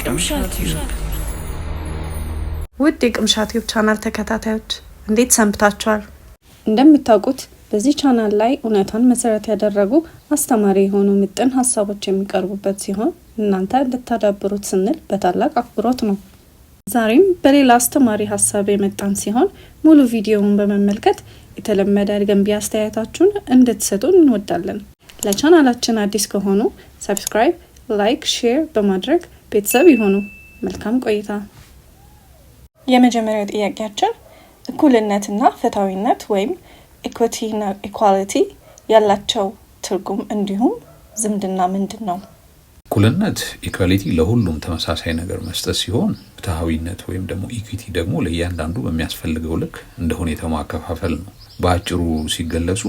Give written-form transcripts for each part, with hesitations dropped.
ቅምሻት ውድ የቅምሻት ቻናል ተከታታዮች እንዴት ሰንብታችኋል? እንደምታውቁት በዚህ ቻናል ላይ እውነታን መሰረት ያደረጉ አስተማሪ የሆኑ ምጥን ሐሳቦች የሚቀርቡበት ሲሆን እናንተ እንድታዳብሩት ስንል በታላቅ አክብሮት ነው። ዛሬም በሌላ አስተማሪ ሐሳብ የመጣን ሲሆን ሙሉ ቪዲዮውን በመመልከት የተለመደ ገንቢ አስተያየታችሁን እንድትሰጡን እንወዳለን። ለቻናላችን አዲስ ከሆኑ ሰብስክራይብ፣ ላይክ፣ ሼር በማድረግ ቤተሰብ ይሁኑ። መልካም ቆይታ። የመጀመሪያው ጥያቄያችን እኩልነትና ፍትሃዊነት ወይም ኢኩዊቲ እና ኢኳሊቲ ያላቸው ትርጉም እንዲሁም ዝምድና ምንድነው? እኩልነት ኢኳሊቲ ለሁሉም ተመሳሳይ ነገር መስጠት ሲሆን ፍትሃዊነት ወይም ደግሞ ኢኩዊቲ ደግሞ ለእያንዳንዱ በሚያስፈልገው ልክ እንደ ሁኔታው ማከፋፈል ነው። በአጭሩ ሲገለጹ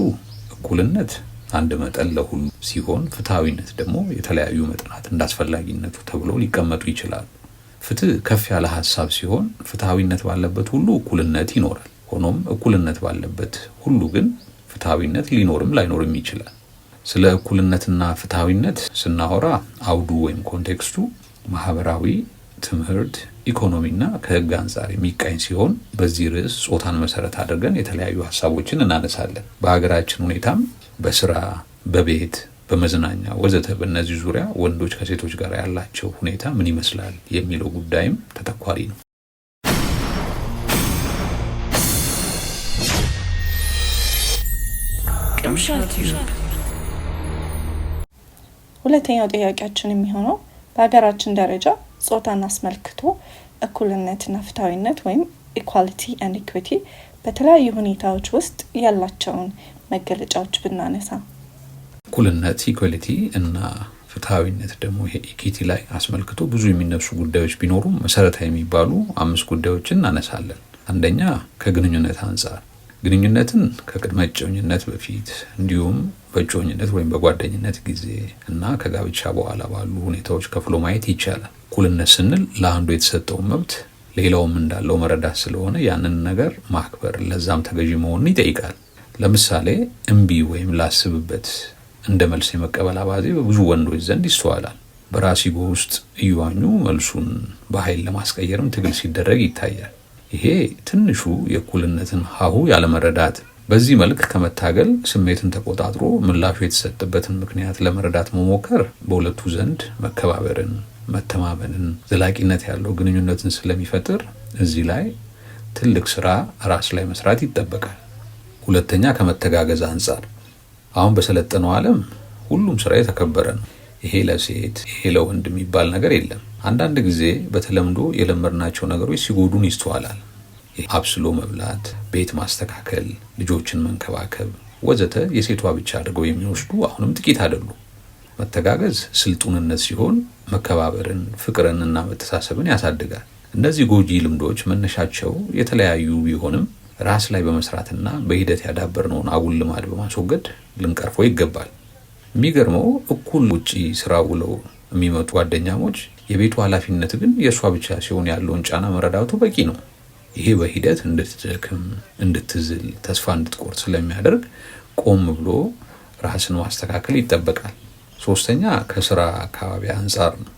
እኩልነት አንድ መጠን ለሁሉ ሲሆን ፍትሃዊነት ደግሞ የተለያዩ መጠናት እንዳስፈላጊነቱ ተብሎ ሊቀመጡ ይችላል። ፍትህ ከፍ ያለ ሐሳብ ሲሆን ፍትሃዊነት ባለበት ሁሉ እኩልነት ይኖራል። ሆኖም እኩልነት ባለበት ሁሉ ግን ፍትሃዊነት ሊኖርም ላይኖርም ይችላል። ስለ እኩልነትና ፍትሃዊነት ስናወራ አውዱ ወይም ኮንቴክስቱ ማህበራዊ፣ ትምህርት፣ ኢኮኖሚና ከህግ አንጻር የሚቃኝ ሲሆን በዚህ ርዕስ ጾታን መሰረት አድርገን የተለያዩ ሐሳቦችን እናነሳለን። በሀገራችን ሁኔታም በስራ፣ በቤት፣ በመዝናኛ ወዘተ በእነዚህ ዙሪያ ወንዶች ከሴቶች ጋር ያላቸው ሁኔታ ምን ይመስላል የሚለው ጉዳይም ተተኳሪ ነው። ሁለተኛው ጥያቄያችን የሚሆነው በሀገራችን ደረጃ ጾታን አስመልክቶ እኩልነትና ፍትሃዊነት ወይም ኢኳሊቲ ኤንድ ኢኩዊቲ በተለያዩ ሁኔታዎች ውስጥ ያላቸውን መገለጫዎች ብናነሳ። እኩልነት ኢኳሊቲ እና ፍትሃዊነት ደግሞ ይሄ ኢኩዊቲ ላይ አስመልክቶ ብዙ የሚነሱ ጉዳዮች ቢኖሩም መሰረታዊ የሚባሉ 5 ጉዳዮችን እናነሳለን። አንደኛ ከግንኙነት አንጻር ግንኙነትን ከቅድመ እጮኝነት በፊት እንዲሁም በእጮኝነት ወይም በጓደኝነት ጊዜ እና ከጋብቻ በኋላ ባሉ ሁኔታዎች ከፍሎ ማየት ይቻላል። እኩልነት ስንል ለአንዱ የተሰጠው መብት ሌላውም እንዳለው መረዳት ስለሆነ ያንን ነገር ማክበር ለዛም ተገዢ መሆንን ይጠይቃል። ለምሳሌ እምቢ ወይም ላስብበት እንደ መልስ የመቀበል አባዜ በብዙ ወንዶች ዘንድ ይስተዋላል። በራስ ኢጎ ውስጥ እየዋኙ መልሱን በኃይል ለማስቀየርም ትግል ሲደረግ ይታያል። ይሄ ትንሹ የእኩልነትን ሀሁ ያለመረዳት። በዚህ መልክ ከመታገል ስሜትን ተቆጣጥሮ ምላሹ የተሰጠበትን ምክንያት ለመረዳት መሞከር በሁለቱ ዘንድ መከባበርን፣ መተማመንን፣ ዘላቂነት ያለው ግንኙነትን ስለሚፈጥር እዚህ ላይ ትልቅ ስራ ራስ ላይ መስራት ይጠበቃል። ሁለተኛ ከመተጋገዝ አንጻር አሁን በሰለጠነው ዓለም ሁሉም ስራ የተከበረ ነው። ይሄ ለሴት ይሄ ለወንድ የሚባል ነገር የለም። አንዳንድ ጊዜ በተለምዶ የለመድናቸው ነገሮች ሲጎዱን ይስተዋላል። አብስሎ መብላት፣ ቤት ማስተካከል፣ ልጆችን መንከባከብ ወዘተ የሴቷ ብቻ አድርገው የሚወስዱ አሁንም ጥቂት አይደሉም። መተጋገዝ ስልጡንነት ሲሆን መከባበርን፣ ፍቅርንና መተሳሰብን ያሳድጋል። እነዚህ ጎጂ ልምዶች መነሻቸው የተለያዩ ቢሆንም ራስ ላይ በመስራትና በሂደት ያዳበርነውን አጉል ልማድ በማስወገድ ልንቀርፈው ይገባል። የሚገርመው እኩል ውጪ ስራ ውለው የሚመጡ ጓደኛሞች የቤቱ ኃላፊነት ግን የእሷ ብቻ ሲሆን ያለውን ጫና መረዳቱ በቂ ነው። ይሄ በሂደት እንድትደክም፣ እንድትዝል፣ ተስፋ እንድትቆርጥ ስለሚያደርግ ቆም ብሎ ራስን ማስተካከል ይጠበቃል። ሶስተኛ ከስራ አካባቢ አንጻር ነው።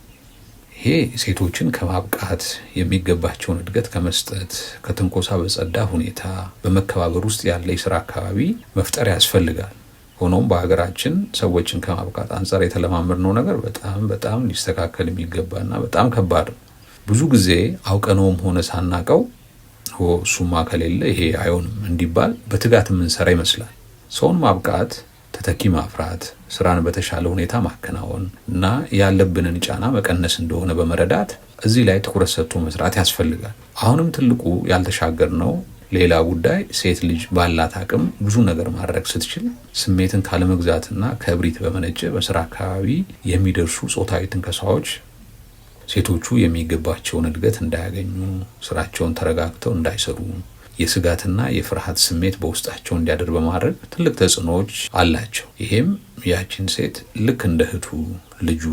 ይሄ ሴቶችን ከማብቃት የሚገባቸውን እድገት ከመስጠት ከትንኮሳ በጸዳ ሁኔታ በመከባበር ውስጥ ያለ የስራ አካባቢ መፍጠር ያስፈልጋል። ሆኖም በሀገራችን ሰዎችን ከማብቃት አንጻር የተለማመድነው ነገር በጣም ሊስተካከል የሚገባና በጣም ከባድ ነው። ብዙ ጊዜ አውቀነውም ሆነ ሳናቀው እሱማ ከሌለ ይሄ አይሆንም እንዲባል በትጋት የምንሰራ ይመስላል። ሰውን ማብቃት ተተኪ ማፍራት፣ ስራን በተሻለ ሁኔታ ማከናወን እና ያለብንን ጫና መቀነስ እንደሆነ በመረዳት እዚህ ላይ ትኩረት ሰጥቶ መስራት ያስፈልጋል። አሁንም ትልቁ ያልተሻገርነው ሌላ ጉዳይ ሴት ልጅ ባላት አቅም ብዙ ነገር ማድረግ ስትችል ስሜትን ካለመግዛትና ከእብሪት በመነጨ በስራ አካባቢ የሚደርሱ ጾታዊ ትንኮሳዎች ሴቶቹ የሚገባቸውን እድገት እንዳያገኙ፣ ስራቸውን ተረጋግተው እንዳይሰሩ፣ የስጋትና የፍርሃት ስሜት በውስጣቸው እንዲያድር በማድረግ ትልቅ ተጽዕኖዎች አላቸው። ይሄም ያቺን ሴት ልክ እንደ እህቱ፣ ልጁ፣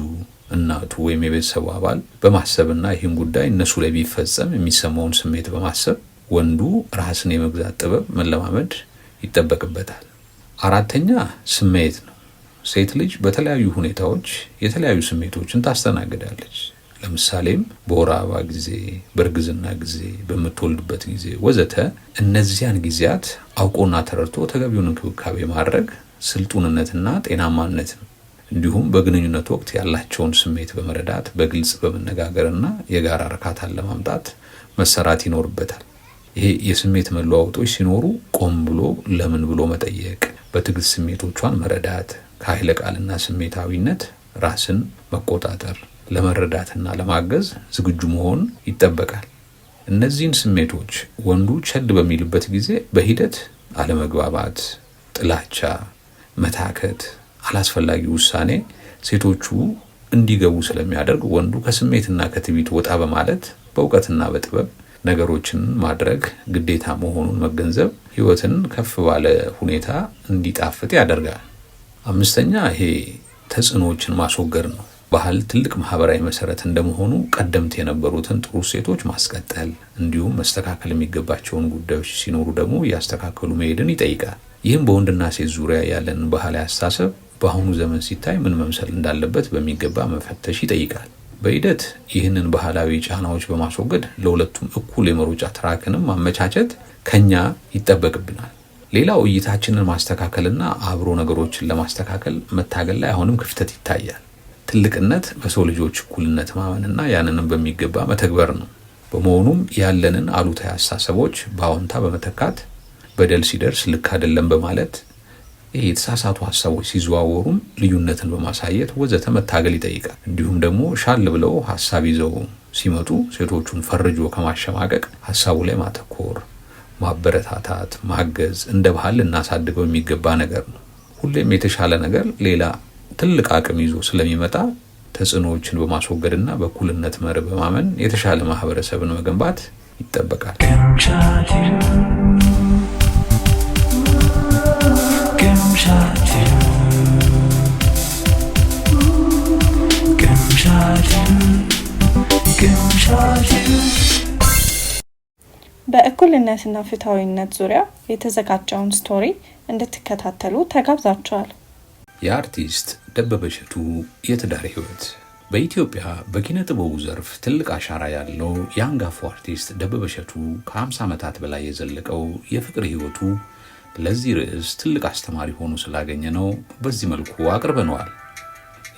እናቱ ወይም የቤተሰቡ አባል በማሰብና ይህን ጉዳይ እነሱ ላይ ቢፈጸም የሚሰማውን ስሜት በማሰብ ወንዱ ራስን የመግዛት ጥበብ መለማመድ ይጠበቅበታል። አራተኛ ስሜት ነው። ሴት ልጅ በተለያዩ ሁኔታዎች የተለያዩ ስሜቶችን ታስተናግዳለች። ለምሳሌም በወር አበባ ጊዜ፣ በእርግዝና ጊዜ፣ በምትወልድበት ጊዜ ወዘተ እነዚያን ጊዜያት አውቆና ተረድቶ ተገቢውን እንክብካቤ ማድረግ ስልጡንነትና ጤናማነት ነው። እንዲሁም በግንኙነት ወቅት ያላቸውን ስሜት በመረዳት በግልጽ በመነጋገርና የጋራ እርካታን ለማምጣት መሰራት ይኖርበታል። ይሄ የስሜት መለዋወጦች ሲኖሩ ቆም ብሎ ለምን ብሎ መጠየቅ፣ በትዕግስት ስሜቶቿን መረዳት፣ ከኃይለ ቃልና ስሜታዊነት ራስን መቆጣጠር፣ ለመረዳትና ለማገዝ ዝግጁ መሆን ይጠበቃል። እነዚህን ስሜቶች ወንዱ ቸል በሚልበት ጊዜ በሂደት አለመግባባት፣ ጥላቻ፣ መታከት፣ አላስፈላጊ ውሳኔ ሴቶቹ እንዲገቡ ስለሚያደርግ ወንዱ ከስሜትና ከትዕቢት ወጣ በማለት በእውቀትና በጥበብ ነገሮችን ማድረግ ግዴታ መሆኑን መገንዘብ ህይወትን ከፍ ባለ ሁኔታ እንዲጣፍጥ ያደርጋል። አምስተኛ ይሄ ተጽዕኖዎችን ማስወገድ ነው። ባህል ትልቅ ማህበራዊ መሰረት እንደመሆኑ ቀደምት የነበሩትን ጥሩ እሴቶች ማስቀጠል፣ እንዲሁም መስተካከል የሚገባቸውን ጉዳዮች ሲኖሩ ደግሞ እያስተካከሉ መሄድን ይጠይቃል። ይህም በወንድና ሴት ዙሪያ ያለን ባህላዊ አስተሳሰብ በአሁኑ ዘመን ሲታይ ምን መምሰል እንዳለበት በሚገባ መፈተሽ ይጠይቃል። በሂደት ይህንን ባህላዊ ጫናዎች በማስወገድ ለሁለቱም እኩል የመሮጫ ትራክንም ማመቻቸት ከኛ ይጠበቅብናል። ሌላው እይታችንን ማስተካከልና አብሮ ነገሮችን ለማስተካከል መታገል ላይ አሁንም ክፍተት ይታያል። ትልቅነት በሰው ልጆች እኩልነት ማመንና ያንንም በሚገባ መተግበር ነው። በመሆኑም ያለንን አሉታዊ አስተሳሰቦች በአዎንታ በመተካት በደል ሲደርስ ልክ አይደለም በማለት የተሳሳቱ ሀሳቦች ሲዘዋወሩም ልዩነትን በማሳየት ወዘተ መታገል ይጠይቃል። እንዲሁም ደግሞ ሻል ብለው ሀሳብ ይዘው ሲመጡ ሴቶቹን ፈርጆ ከማሸማቀቅ ሀሳቡ ላይ ማተኮር፣ ማበረታታት፣ ማገዝ እንደ ባህል ልናሳድገው የሚገባ ነገር ነው። ሁሌም የተሻለ ነገር ሌላ ትልቅ አቅም ይዞ ስለሚመጣ ተጽዕኖዎችን በማስወገድና በእኩልነት መርህ በማመን የተሻለ ማህበረሰብን መገንባት ይጠበቃል። በእኩልነትና ፍትሐዊነት ዙሪያ የተዘጋጀውን ስቶሪ እንድትከታተሉ ተጋብዛችኋል። የአርቲስት ደበበ እሸቱ የትዳር ህይወት። በኢትዮጵያ በኪነ ጥበቡ ዘርፍ ትልቅ አሻራ ያለው የአንጋፋው አርቲስት ደበበ እሸቱ ከ50 ዓመታት በላይ የዘለቀው የፍቅር ህይወቱ ለዚህ ርዕስ ትልቅ አስተማሪ ሆኖ ስላገኘ ነው በዚህ መልኩ አቅርበነዋል።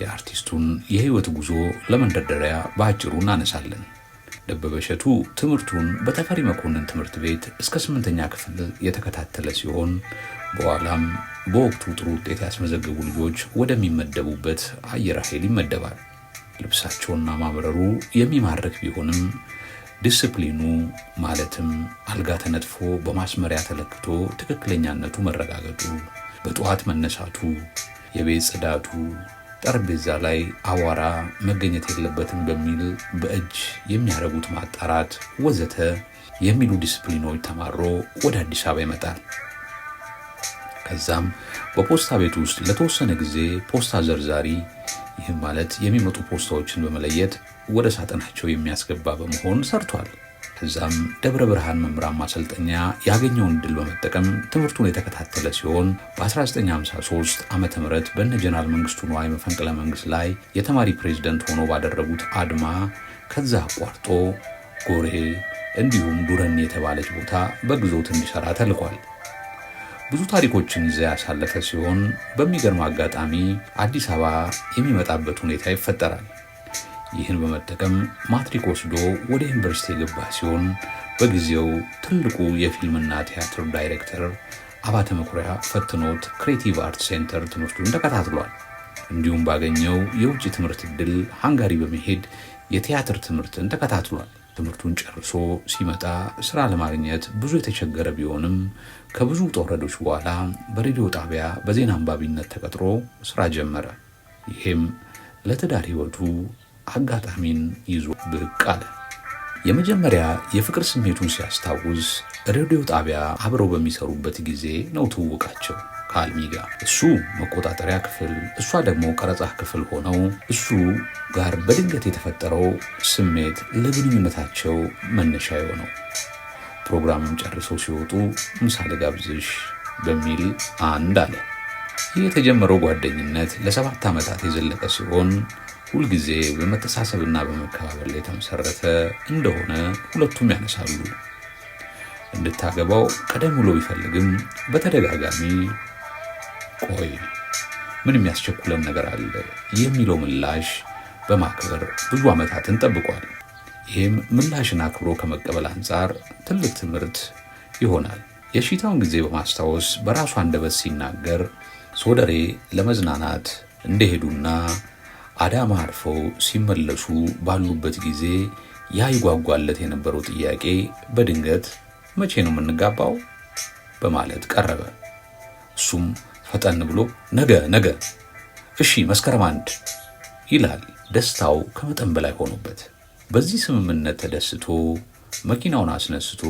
የአርቲስቱን የህይወት ጉዞ ለመንደርደሪያ በአጭሩ እናነሳለን። ደበበ እሸቱ ትምህርቱን በተፈሪ መኮንን ትምህርት ቤት እስከ 8ኛ ክፍል የተከታተለ ሲሆን በኋላም በወቅቱ ጥሩ ውጤት ያስመዘገቡ ልጆች ወደሚመደቡበት አየር ኃይል ይመደባል። ልብሳቸውና ማምረሩ የሚማርክ ቢሆንም ዲስፕሊኑ ማለትም አልጋ ተነጥፎ በማስመሪያ ተለክቶ ትክክለኛነቱ መረጋገጡ፣ በጠዋት መነሳቱ፣ የቤት ጽዳቱ፣ ጠረጴዛ ላይ አቧራ መገኘት የለበትም በሚል በእጅ የሚያረጉት ማጣራት ወዘተ የሚሉ ዲስፕሊኖች ተማሮ ወደ አዲስ አበባ ይመጣል። ከዛም በፖስታ ቤት ውስጥ ለተወሰነ ጊዜ ፖስታ ዘርዛሪ፣ ይህም ማለት የሚመጡ ፖስታዎችን በመለየት ወደ ሳጥናቸው የሚያስገባ በመሆን ሰርቷል። ከዛም ደብረ ብርሃን መምህራን ማሰልጠኛ ያገኘውን እድል በመጠቀም ትምህርቱን የተከታተለ ሲሆን በ1953 ዓመተ ምህረት በነ ጀነራል መንግስቱ ንዋይ መፈንቅለ መንግስት ላይ የተማሪ ፕሬዝዳንት ሆኖ ባደረጉት አድማ ከዛ አቋርጦ ጎሬ እንዲሁም ዱረን የተባለች ቦታ በግዞት እንዲሰራ ተልኳል። ብዙ ታሪኮችን ይዘ ያሳለፈ ሲሆን በሚገርም አጋጣሚ አዲስ አበባ የሚመጣበት ሁኔታ ይፈጠራል። ይህን በመጠቀም ማትሪክ ወስዶ ወደ ዩኒቨርሲቲ የገባ ሲሆን በጊዜው ትልቁ የፊልምና ቲያትር ዳይሬክተር አባተ መኩሪያ ፈትኖት ክሬቲቭ አርት ሴንተር ትምህርቱን ተከታትሏል። እንዲሁም ባገኘው የውጭ ትምህርት እድል ሃንጋሪ በመሄድ የቲያትር ትምህርትን ተከታትሏል። ትምህርቱን ጨርሶ ሲመጣ ስራ ለማግኘት ብዙ የተቸገረ ቢሆንም ከብዙ ተወረዶች በኋላ በሬዲዮ ጣቢያ በዜና አንባቢነት ተቀጥሮ ስራ ጀመረ። ይሄም ለትዳር ህይወቱ አጋጣሚን ይዞ ብቅ አለ። የመጀመሪያ የፍቅር ስሜቱን ሲያስታውስ ሬዲዮ ጣቢያ አብረው በሚሰሩበት ጊዜ ነው ትውውቃቸው ከአልሚ ጋር። እሱ መቆጣጠሪያ ክፍል፣ እሷ ደግሞ ቀረጻ ክፍል ሆነው እሱ ጋር በድንገት የተፈጠረው ስሜት ለግንኙነታቸው መነሻ የሆነው። ፕሮግራምም ጨርሰው ሲወጡ ምሳ ልጋብዝሽ በሚል አንድ አለ። ይህ የተጀመረው ጓደኝነት ለ7 ዓመታት የዘለቀ ሲሆን ሁልጊዜ በመተሳሰብና በመከባበር ላይ የተመሰረተ እንደሆነ ሁለቱም ያነሳሉ። እንድታገባው ቀደም ብሎ ቢፈልግም በተደጋጋሚ ቆይ ምን የሚያስቸኩለን ነገር አለ የሚለው ምላሽ በማክበር ብዙ ዓመታትን ጠብቋል። ይህም ምላሽን አክብሮ ከመቀበል አንጻር ትልቅ ትምህርት ይሆናል። የሺታውን ጊዜ በማስታወስ በራሱ አንደበት ሲናገር ሶደሬ ለመዝናናት እንደሄዱና አዳማ አርፈው ሲመለሱ ባሉበት ጊዜ ያ ይጓጓለት የነበረው ጥያቄ በድንገት መቼ ነው የምንጋባው በማለት ቀረበ። እሱም ፈጠን ብሎ ነገ እሺ መስከረም 1 ይላል። ደስታው ከመጠን በላይ ሆኖበት በዚህ ስምምነት ተደስቶ መኪናውን አስነስቶ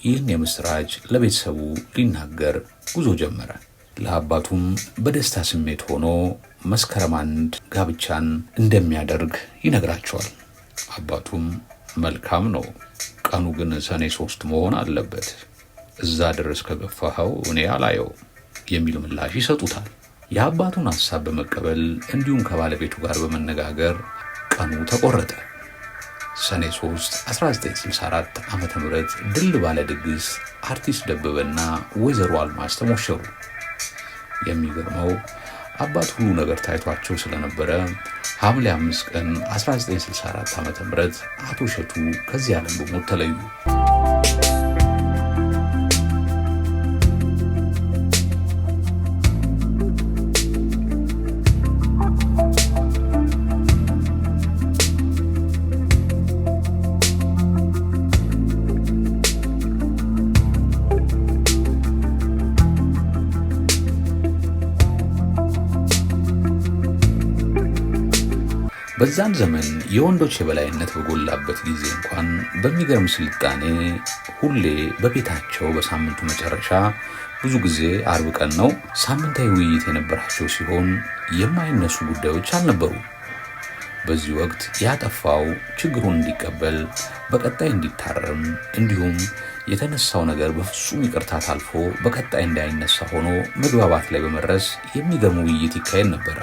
ይህን የምስራች ለቤተሰቡ ሊናገር ጉዞ ጀመረ። ለአባቱም በደስታ ስሜት ሆኖ መስከረም 1 ጋብቻን እንደሚያደርግ ይነግራቸዋል። አባቱም መልካም ነው፣ ቀኑ ግን ሰኔ 3 መሆን አለበት፣ እዛ ድረስ ከገፋኸው እኔ አላየው የሚል ምላሽ ይሰጡታል። የአባቱን ሐሳብ በመቀበል እንዲሁም ከባለቤቱ ጋር በመነጋገር ቀኑ ተቆረጠ። ሰኔ 3 1964 ዓመተ ምህረት ድል ባለ ድግስ አርቲስት ደበበና ወይዘሮ አልማዝ ተሞሸሩ። የሚገርመው አባት ሁሉ ነገር ታይቷቸው ስለነበረ ሐምሌ 5 ቀን 1964 ዓመተ ምህረት አቶ እሸቱ ከዚህ ዓለም በሞት ተለዩ። በዛን ዘመን የወንዶች የበላይነት በጎላበት ጊዜ እንኳን በሚገርም ስልጣኔ ሁሌ በቤታቸው በሳምንቱ መጨረሻ ብዙ ጊዜ አርብ ቀን ነው ሳምንታዊ ውይይት የነበራቸው ሲሆን የማይነሱ ጉዳዮች አልነበሩ። በዚህ ወቅት ያጠፋው ችግሩን እንዲቀበል በቀጣይ እንዲታረም እንዲሁም የተነሳው ነገር በፍጹም ይቅርታ ታልፎ በቀጣይ እንዳይነሳ ሆኖ መግባባት ላይ በመድረስ የሚገርም ውይይት ይካሄድ ነበር።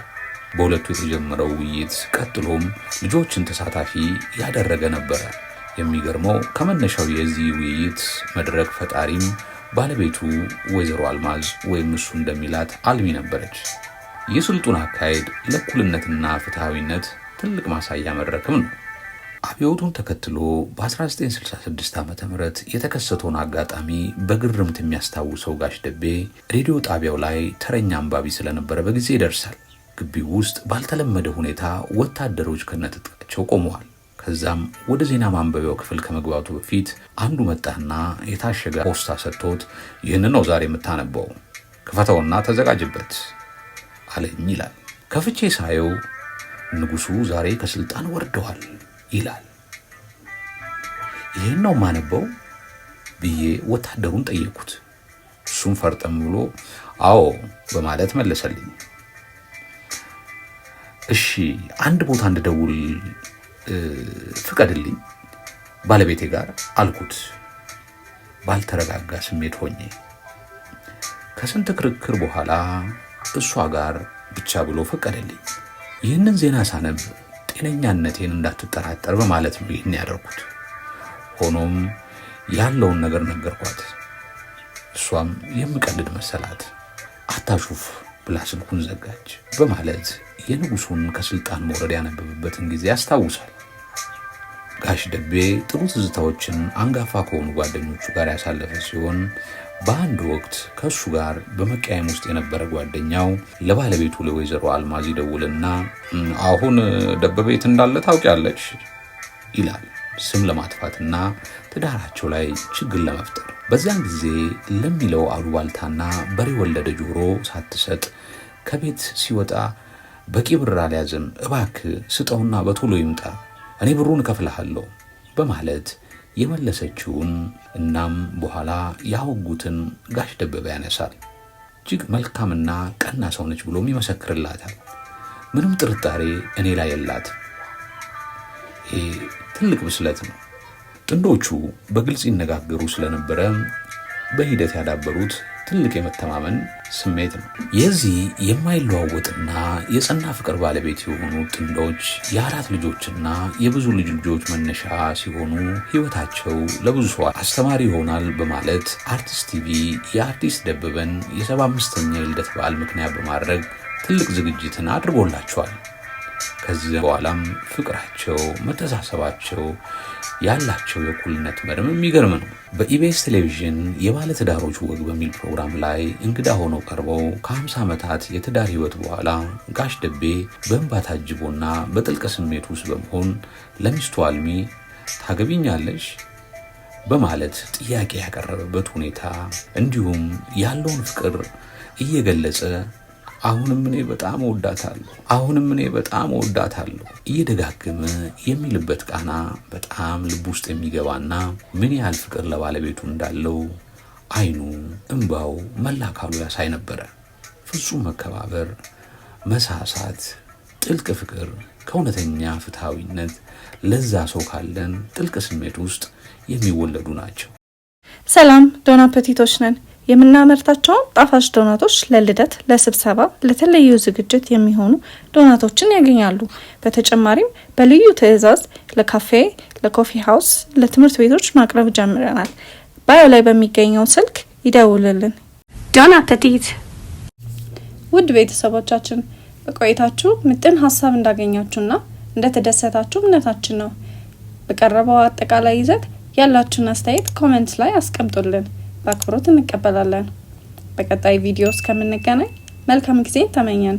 በሁለቱ የተጀመረው ውይይት ቀጥሎም ልጆችን ተሳታፊ ያደረገ ነበር። የሚገርመው ከመነሻው የዚህ ውይይት መድረክ ፈጣሪም ባለቤቱ ወይዘሮ አልማዝ ወይም እሱ እንደሚላት አልሚ ነበረች። የስልጡን አካሄድ ለእኩልነትና ፍትሃዊነት ትልቅ ማሳያ መድረክም ነው። አብዮቱን ተከትሎ በ1966 ዓመተ ምህረት የተከሰተውን አጋጣሚ በግርምት የሚያስታውሰው ጋሽ ደቤ ሬዲዮ ጣቢያው ላይ ተረኛ አንባቢ ስለነበረ በጊዜ ይደርሳል። ግቢው ውስጥ ባልተለመደ ሁኔታ ወታደሮች ከነትጥቃቸው ቆመዋል። ከዛም ወደ ዜና ማንበቢያው ክፍል ከመግባቱ በፊት አንዱ መጣና የታሸገ ፖስታ ሰጥቶት ይህንን ነው ዛሬ የምታነበው፣ ክፈተውና ተዘጋጅበት አለኝ ይላል። ከፍቼ ሳየው ንጉሱ ዛሬ ከስልጣን ወርደዋል ይላል። ይህን ነው ማነበው ብዬ ወታደሩን ጠየቁት። እሱም ፈርጠም ብሎ አዎ በማለት መለሰልኝ። እሺ አንድ ቦታ እንድደውል ፍቀድልኝ ባለቤቴ ጋር አልኩት ባልተረጋጋ ስሜት ሆኜ። ከስንት ክርክር በኋላ እሷ ጋር ብቻ ብሎ ፈቀደልኝ። ይህንን ዜና ሳነብ ጤነኛነቴን እንዳትጠራጠር በማለት ነው ይህን ያደርኩት። ሆኖም ያለውን ነገር ነገርኳት። እሷም የምቀልድ መሰላት። አታሹፍ ብላ ስልኩን ዘጋች በማለት የንጉሱን ከስልጣን መውረድ ያነበበበትን ጊዜ ያስታውሳል። ጋሽ ደቤ ጥሩ ትዝታዎችን አንጋፋ ከሆኑ ጓደኞቹ ጋር ያሳለፈ ሲሆን በአንድ ወቅት ከእሱ ጋር በመቀያየም ውስጥ የነበረ ጓደኛው ለባለቤቱ ለወይዘሮ አልማዝ ይደውልና አሁን ደበበ የት እንዳለ ታውቂያለሽ ይላል፣ ስም ለማጥፋትና ትዳራቸው ላይ ችግር ለመፍጠር። በዚያን ጊዜ ለሚለው አሉባልታና በሬ ወለደ ጆሮ ሳትሰጥ ከቤት ሲወጣ በቂ ብር አልያዝም፣ እባክህ ስጠውና በቶሎ ይምጣ፣ እኔ ብሩን እከፍልሃለሁ በማለት የመለሰችውን እናም በኋላ ያወጉትን ጋሽ ደበበ ያነሳል። እጅግ መልካምና ቀና ሰው ነች ብሎም ይመሰክርላታል። ምንም ጥርጣሬ እኔ ላይ የላት። ይሄ ትልቅ ብስለት ነው። ጥንዶቹ በግልጽ ይነጋገሩ ስለነበረ በሂደት ያዳበሩት ትልቅ የመተማመን ስሜት ነው። የዚህ የማይለዋወጥና የጸና ፍቅር ባለቤት የሆኑ ጥንዶች የአራት ልጆችና የብዙ ልጆች መነሻ ሲሆኑ ህይወታቸው ለብዙ ሰው አስተማሪ ይሆናል በማለት አርቲስት ቲቪ የአርቲስት ደበበን የ75ኛ የልደት በዓል ምክንያት በማድረግ ትልቅ ዝግጅትን አድርጎላቸዋል። ከዚህ በኋላም ፍቅራቸው፣ መተሳሰባቸው ያላቸው የእኩልነት መርም የሚገርም ነው። በኢቢኤስ ቴሌቪዥን የባለ ትዳሮች ወግ በሚል ፕሮግራም ላይ እንግዳ ሆነው ቀርበው ከ50 ዓመታት የትዳር ህይወት በኋላ ጋሽ ደቤ በእንባ ታጅቦና በጥልቅ ስሜት ውስጥ በመሆን ለሚስቱ አልሚ ታገቢኛለሽ በማለት ጥያቄ ያቀረበበት ሁኔታ እንዲሁም ያለውን ፍቅር እየገለጸ አሁንም እኔ በጣም እወዳታለሁ እየደጋገመ የሚልበት ቃና በጣም ልብ ውስጥ የሚገባና ምን ያህል ፍቅር ለባለቤቱ እንዳለው አይኑ እንባው መላካሉ ያሳይ ነበረ። ፍጹም መከባበር፣ መሳሳት፣ ጥልቅ ፍቅር ከእውነተኛ ፍትሃዊነት ለዛ ሰው ካለን ጥልቅ ስሜት ውስጥ የሚወለዱ ናቸው። ሰላም ዶና ፐቲቶች ነን። የምናመርታቸውን ጣፋጭ ዶናቶች ለልደት፣ ለስብሰባ፣ ለተለያዩ ዝግጅት የሚሆኑ ዶናቶችን ያገኛሉ። በተጨማሪም በልዩ ትዕዛዝ ለካፌ፣ ለኮፊ ሃውስ፣ ለትምህርት ቤቶች ማቅረብ ጀምረናል። ባዮ ላይ በሚገኘው ስልክ ይደውሉልን። ዶና ፐቲት። ውድ ቤተሰቦቻችን በቆይታችሁ ምጥን ሀሳብ እንዳገኛችሁና እንደተደሰታችሁ እምነታችን ነው። በቀረበው አጠቃላይ ይዘት ያላችሁን አስተያየት ኮሜንት ላይ አስቀምጡልን። በአክብሮት እንቀበላለን። በቀጣይ ቪዲዮ እስከምንገናኝ መልካም ጊዜ ተመኘን።